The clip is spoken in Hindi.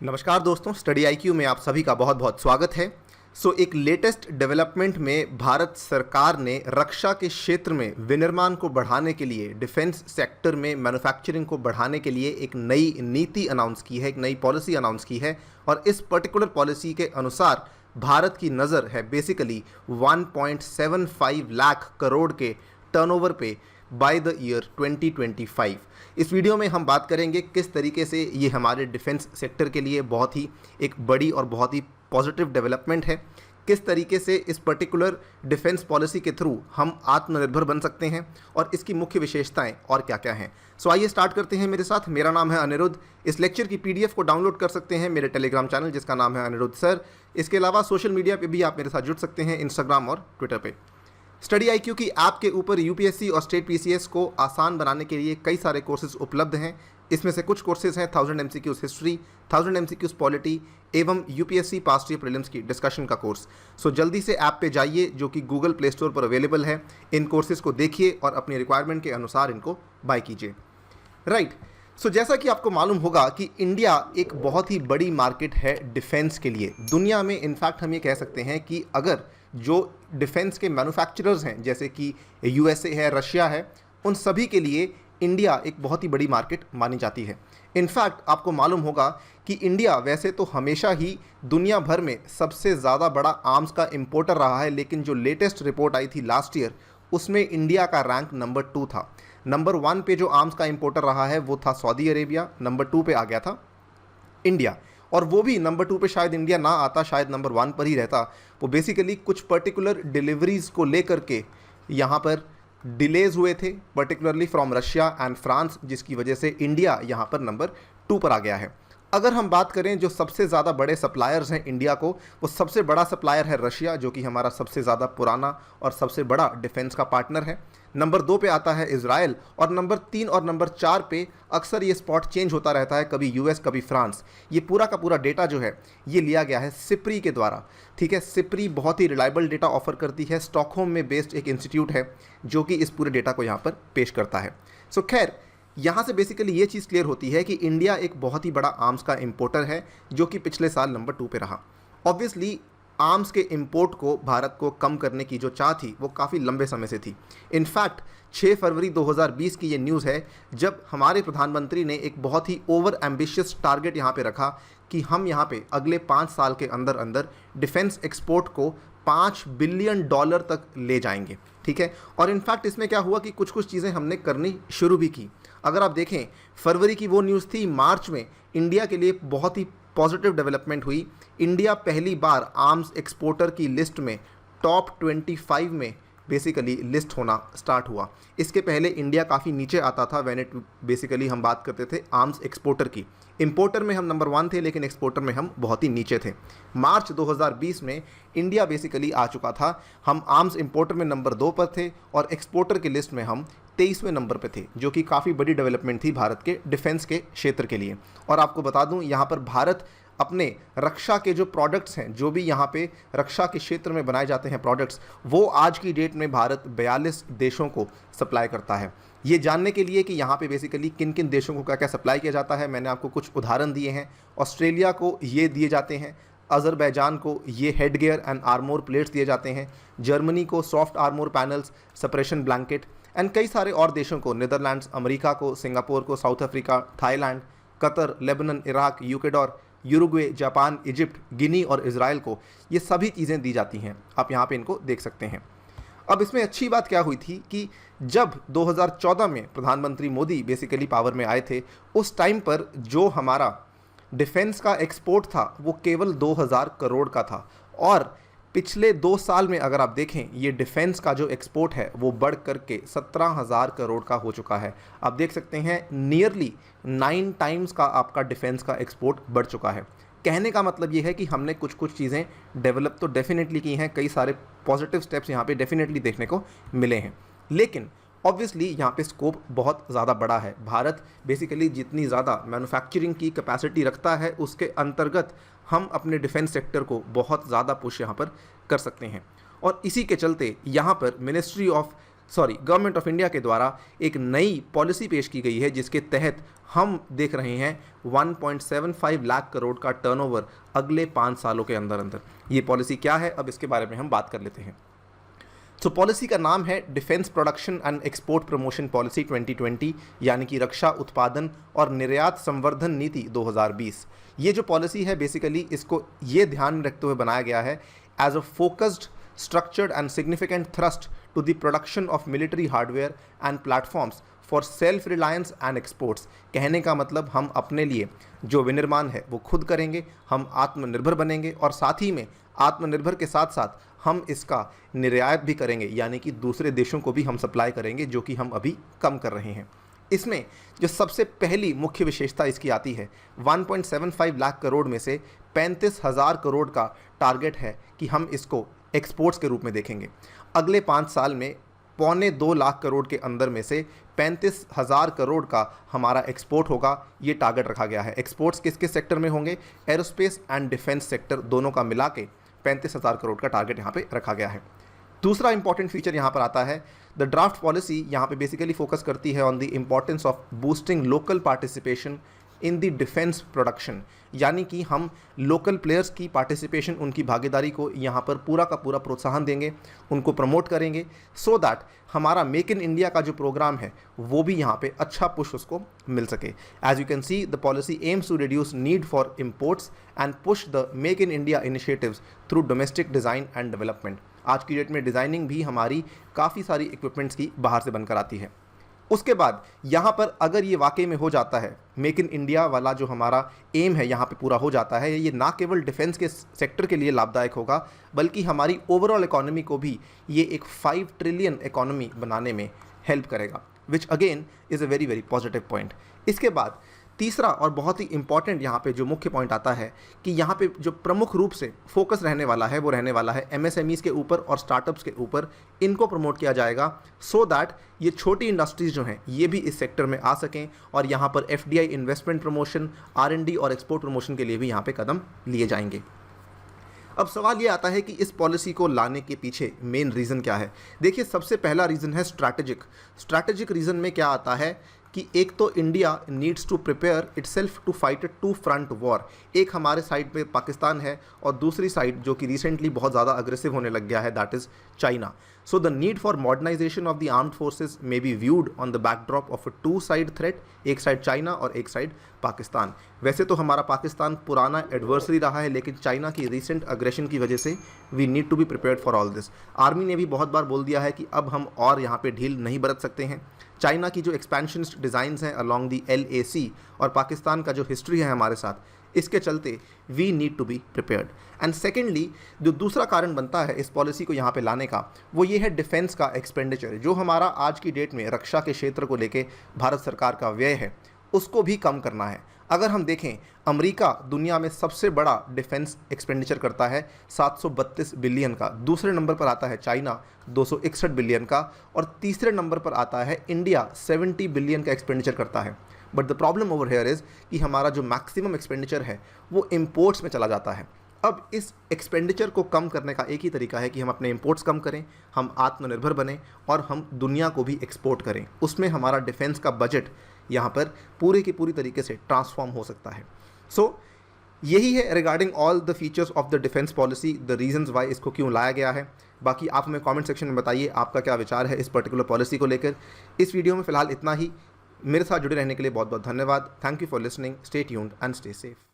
नमस्कार दोस्तों, स्टडी आईक्यू में आप सभी का बहुत बहुत स्वागत है। एक लेटेस्ट डेवलपमेंट में भारत सरकार ने रक्षा के क्षेत्र में विनिर्माण को बढ़ाने के लिए, डिफेंस सेक्टर में मैन्युफैक्चरिंग को बढ़ाने के लिए एक नई नीति अनाउंस की है, एक नई पॉलिसी अनाउंस की है। और इस पर्टिकुलर पॉलिसी के अनुसार भारत की नज़र है बेसिकली 1.75 लाख करोड़ के टर्नओवर पे बाय द ईयर 2025। इस वीडियो में हम बात करेंगे किस तरीके से ये हमारे डिफेंस सेक्टर के लिए बहुत ही एक बड़ी और बहुत ही पॉजिटिव डेवलपमेंट है, किस तरीके से इस पर्टिकुलर डिफेंस पॉलिसी के थ्रू हम आत्मनिर्भर बन सकते हैं और इसकी मुख्य विशेषताएं और क्या क्या हैं। आइए स्टार्ट करते हैं मेरे साथ। मेरा नाम है अनिरुद्ध। इस लेक्चर की पीडीएफ को डाउनलोड कर सकते हैं मेरे टेलीग्राम चैनल जिसका नाम है अनिरुद्ध सर। इसके अलावा सोशल मीडिया पर भी आप मेरे साथ जुड़ सकते हैं, इंस्टाग्राम और ट्विटर पर। स्टडी आईक्यू की ऐप के ऊपर यूपीएससी और स्टेट पीसीएस को आसान बनाने के लिए कई सारे कोर्सेज उपलब्ध हैं। इसमें से कुछ कोर्सेज हैं 1000 एमसीक्यूज हिस्ट्री, 1000 एमसीक्यूज पॉलिटी एवं यूपीएससी पास्ट ईयर प्रीलिम्स की डिस्कशन का कोर्स। जल्दी से ऐप पे जाइए जो कि गूगल प्ले स्टोर पर अवेलेबल है। इन कोर्सेज को देखिए और अपनी रिक्वायरमेंट के अनुसार इनको बाय कीजिए। राइट। जैसा कि आपको मालूम होगा कि इंडिया एक बहुत ही बड़ी मार्केट है डिफेंस के लिए दुनिया में। इनफैक्ट हम ये कह सकते हैं कि अगर जो डिफेंस के मैन्युफैक्चरर्स हैं जैसे कि यूएसए है, रशिया है, उन सभी के लिए इंडिया एक बहुत ही बड़ी मार्केट मानी जाती है। इनफैक्ट आपको मालूम होगा कि इंडिया वैसे तो हमेशा ही दुनिया भर में सबसे ज़्यादा बड़ा आर्म्स का इंपोर्टर रहा है, लेकिन जो लेटेस्ट रिपोर्ट आई थी लास्ट ईयर उसमें इंडिया का रैंक नंबर 2 था। नंबर 1 पे जो आर्म्स का इंपोर्टर रहा है वो था सऊदी अरेबिया, नंबर 2 पे आ गया था इंडिया। और वो भी नंबर 2 पे शायद इंडिया ना आता, शायद नंबर 1 पर ही रहता। वो बेसिकली कुछ पर्टिकुलर डिलीवरीज को लेकर के यहाँ पर डिलेज हुए थे, particularly from Russia and France, जिसकी वजह से इंडिया यहाँ पर नंबर 2 पर आ गया है। अगर हम बात करें जो सबसे ज़्यादा बड़े सप्लायर्स हैं इंडिया को, वो सबसे बड़ा सप्लायर है रशिया, जो कि हमारा सबसे ज़्यादा पुराना और सबसे बड़ा डिफेंस का पार्टनर है। नंबर 2 पे आता है इजराइल और नंबर 3 और नंबर 4 पे अक्सर ये स्पॉट चेंज होता रहता है, कभी यूएस कभी फ्रांस। ये पूरा का पूरा डेटा जो है ये लिया गया है सिप्री के द्वारा। ठीक है, सिप्री बहुत ही रिलायबल डेटा ऑफर करती है। स्टॉकहोम में बेस्ड एक इंस्टीट्यूट है जो कि इस पूरे डेटा को यहाँ पर पेश करता है। खैर, यहाँ से बेसिकली ये चीज़ क्लियर होती है कि इंडिया एक बहुत ही बड़ा आर्म्स का इंपोर्टर है जो कि पिछले साल नंबर 2 पे रहा। ऑब्वियसली आर्म्स के इंपोर्ट को भारत को कम करने की जो चाह थी वो काफ़ी लंबे समय से थी। इनफैक्ट 6 फरवरी 2020 की ये न्यूज़ है जब हमारे प्रधानमंत्री ने एक बहुत ही ओवर एम्बिशियस टारगेट यहाँ पे रखा कि हम यहाँ पे अगले 5 साल के अंदर अंदर डिफेंस एक्सपोर्ट को $5 बिलियन तक ले जाएंगे। ठीक है, और इनफैक्ट इसमें क्या हुआ कि कुछ कुछ चीज़ें हमने करनी शुरू भी की। अगर आप देखें, फरवरी की वो न्यूज़ थी, मार्च में इंडिया के लिए बहुत ही पॉजिटिव डेवलपमेंट हुई। इंडिया पहली बार आर्म्स एक्सपोर्टर की लिस्ट में टॉप 25 में बेसिकली लिस्ट होना स्टार्ट हुआ। इसके पहले इंडिया काफ़ी नीचे आता था व्हेन इट बेसिकली हम बात करते थे आर्म्स एक्सपोर्टर की। इंपोर्टर में हम नंबर 1 थे लेकिन एक्सपोर्टर में हम बहुत ही नीचे थे। मार्च 2020 में इंडिया बेसिकली आ चुका था। हम आर्म्स इंपोर्टर में नंबर 2 पर थे और एक्सपोर्टर की लिस्ट में हम 23वें नंबर पे थे, जो कि काफ़ी बड़ी डेवलपमेंट थी भारत के डिफेंस के क्षेत्र के लिए। और आपको बता दूं, यहाँ पर भारत अपने रक्षा के जो प्रोडक्ट्स हैं, जो भी यहाँ पे रक्षा के क्षेत्र में बनाए जाते हैं प्रोडक्ट्स, वो आज की डेट में भारत 42 देशों को सप्लाई करता है। ये जानने के लिए कि यहाँ पे बेसिकली किन किन देशों को क्या क्या सप्लाई किया जाता है, मैंने आपको कुछ उदाहरण दिए हैं। ऑस्ट्रेलिया को ये दिए जाते हैं, अज़रबैजान को ये head gear and armour plates दिए जाते हैं, जर्मनी को soft armour panels, separation blanket and कई सारे और देशों को, नीदरलैंड्स, अमेरिका को, सिंगापुर को, South Africa, Thailand, Qatar, Lebanon, Iraq, Ecuador, Uruguay, Japan, Egypt, Guinea और इजराइल को ये सभी चीज़ें दी जाती हैं। आप यहाँ पे इनको देख सकते हैं। अब इसमें अच्छी बात क्या हुई थी कि जब 2014 में प्रधानमंत्री मोदी बेसिकली पावर में आए थे, उस टाइम पर जो हमारा डिफेंस का एक्सपोर्ट था वो केवल 2000 करोड़ का था। और पिछले 2 साल में अगर आप देखें, ये डिफेंस का जो एक्सपोर्ट है वो बढ़ करके 17,000 करोड़ का हो चुका है। आप देख सकते हैं नियरली 9 टाइम्स का आपका डिफेंस का एक्सपोर्ट बढ़ चुका है। कहने का मतलब ये है कि हमने कुछ कुछ चीज़ें डेवलप तो डेफिनेटली की हैं, कई सारे पॉजिटिव स्टेप्स यहाँ पे डेफिनेटली देखने को मिले हैं। लेकिन ऑब्वियसली यहाँ पे स्कोप बहुत ज़्यादा बड़ा है। भारत बेसिकली जितनी ज़्यादा मैन्युफैक्चरिंग की कैपेसिटी रखता है उसके अंतर्गत हम अपने डिफेंस सेक्टर को बहुत ज़्यादा पुश यहाँ पर कर सकते हैं। और इसी के चलते यहाँ पर ministry of government of India के द्वारा एक नई पॉलिसी पेश की गई है जिसके तहत हम देख रहे हैं 1.75 लाख करोड़ का टर्नओवर अगले 5 सालों के अंदर अंदर। ये पॉलिसी क्या है, अब इसके बारे में हम बात कर लेते हैं। पॉलिसी का नाम है defence production and export promotion policy 2020, यानी कि रक्षा उत्पादन और निर्यात संवर्धन नीति 2020। ये जो पॉलिसी है बेसिकली इसको ये ध्यान में रखते हुए बनाया गया है as a focused, structured and significant thrust to the production of military hardware and platforms for self reliance and exports। कहने का मतलब हम अपने लिए जो विनिर्माण है वो खुद करेंगे, हम आत्मनिर्भर बनेंगे और साथ ही में आत्मनिर्भर के साथ साथ हम इसका निर्यात भी करेंगे, यानी कि दूसरे देशों को भी हम सप्लाई करेंगे, जो कि हम अभी कम कर रहे हैं। इसमें जो सबसे पहली मुख्य विशेषता इसकी आती है 1.75 लाख करोड़ में से 35,000 करोड़ का टारगेट है कि हम इसको एक्सपोर्ट्स के रूप में देखेंगे। अगले 5 साल में 1.25 लाख करोड़ के अंदर में से 35,000 करोड़ का हमारा एक्सपोर्ट होगा, ये टारगेट रखा गया है। एक्सपोर्ट्स किस किस सेक्टर में होंगे? एरोस्पेस एंड डिफेंस सेक्टर दोनों का मिला के 35,000 करोड़ का टारगेट यहाँ पे रखा गया है। दूसरा इंपॉर्टेंट फीचर यहाँ पर आता है द ड्राफ्ट पॉलिसी यहाँ पे बेसिकली फोकस करती है on the importance of boosting local participation in the defence production, यानी कि हम लोकल प्लेयर्स की पार्टिसिपेशन, उनकी भागीदारी को यहाँ पर पूरा का पूरा प्रोत्साहन देंगे, उनको प्रमोट करेंगे सो दैट हमारा मेक इन इंडिया का जो प्रोग्राम है वो भी यहाँ पे अच्छा पुश उसको मिल सके। As you can see the policy aims to reduce need for imports and push the make in India initiatives through domestic design and development. आज की डेट में डिज़ाइनिंग भी हमारी काफ़ी सारी इक्विपमेंट्स की बाहर से बनकर आती है। उसके बाद यहाँ पर अगर ये वाकई में हो जाता है, मेक इन इंडिया वाला जो हमारा एम है यहाँ पे पूरा हो जाता है, ये ना केवल डिफेंस के सेक्टर के लिए लाभदायक होगा बल्कि हमारी ओवरऑल इकोनॉमी को भी ये एक 5 ट्रिलियन इकोनॉमी बनाने में हेल्प करेगा, which again is a very very positive point. इसके बाद तीसरा और बहुत ही इंपॉर्टेंट यहाँ पे जो मुख्य पॉइंट आता है कि यहाँ पे जो प्रमुख रूप से फोकस रहने वाला है वो रहने वाला है एमएसएमईज़ के ऊपर और स्टार्टअप्स के ऊपर। इनको प्रमोट किया जाएगा सो दैट ये छोटी इंडस्ट्रीज़ जो हैं ये भी इस सेक्टर में आ सकें और यहाँ पर एफडीआई इन्वेस्टमेंट प्रमोशन, आरएनडी और एक्सपोर्ट प्रमोशन के लिए भी यहाँ पे कदम लिए जाएंगे। अब सवाल ये आता है कि इस पॉलिसी को लाने के पीछे मेन रीज़न क्या है। देखिए, सबसे पहला रीज़न है स्ट्रैटेजिक रीज़न में क्या आता है कि एक तो India needs to prepare itself to fight a 2 front war. एक हमारे साइड पे पाकिस्तान है और दूसरी साइड जो कि रिसेंटली बहुत ज़्यादा अग्रेसिव होने लग गया है, that is China. So the need for modernisation of the armed forces may be viewed on the backdrop of a 2 side threat, एक साइड चाइना और एक साइड पाकिस्तान। वैसे तो हमारा पाकिस्तान पुराना एडवर्सरी रहा है, लेकिन चाइना की रिसेंट अग्रेशन की वजह से we need to be prepared for all this. Army ने भी बहुत बार बोल दिया है कि अब हम और यहाँ पे ढील नहीं बरत सकते हैं। चाइना की जो एक्सपेंशनिस्ट डिज़ाइंस हैं अलोंग दी LAC और पाकिस्तान का जो हिस्ट्री है हमारे साथ, इसके चलते we need to be prepared. And secondly जो दूसरा कारण बनता है इस पॉलिसी को यहाँ पे लाने का, वो ये है डिफेंस का एक्सपेंडिचर। जो हमारा आज की डेट में रक्षा के क्षेत्र को लेके भारत सरकार का व्यय है उसको भी कम करना है। अगर हम देखें, अमेरिका दुनिया में सबसे बड़ा डिफेंस एक्सपेंडिचर करता है 732 बिलियन का, दूसरे नंबर पर आता है चाइना 261 बिलियन का और तीसरे नंबर पर आता है इंडिया 70 बिलियन का एक्सपेंडिचर करता है। But the problem over here is कि हमारा जो मैक्सिमम एक्सपेंडिचर है वो इम्पोर्ट्स में चला जाता है। अब इस एक्सपेंडिचर को कम करने का एक ही तरीका है कि हम अपने इंपोर्ट्स कम करें, हम आत्मनिर्भर बने और हम दुनिया को भी एक्सपोर्ट करें। उसमें हमारा डिफेंस का बजट यहाँ पर पूरे की पूरी तरीके से ट्रांसफॉर्म हो सकता है। सो यही है regarding all the features of the defence policy, the reasons Y इसको क्यों लाया गया है। बाकी आप हमें कमेंट सेक्शन में बताइए आपका क्या विचार है इस पर्टिकुलर पॉलिसी को लेकर। इस वीडियो में फ़िलहाल इतना ही। मेरे साथ जुड़े रहने के लिए बहुत बहुत धन्यवाद। Thank you for listening. Stay tuned and stay safe.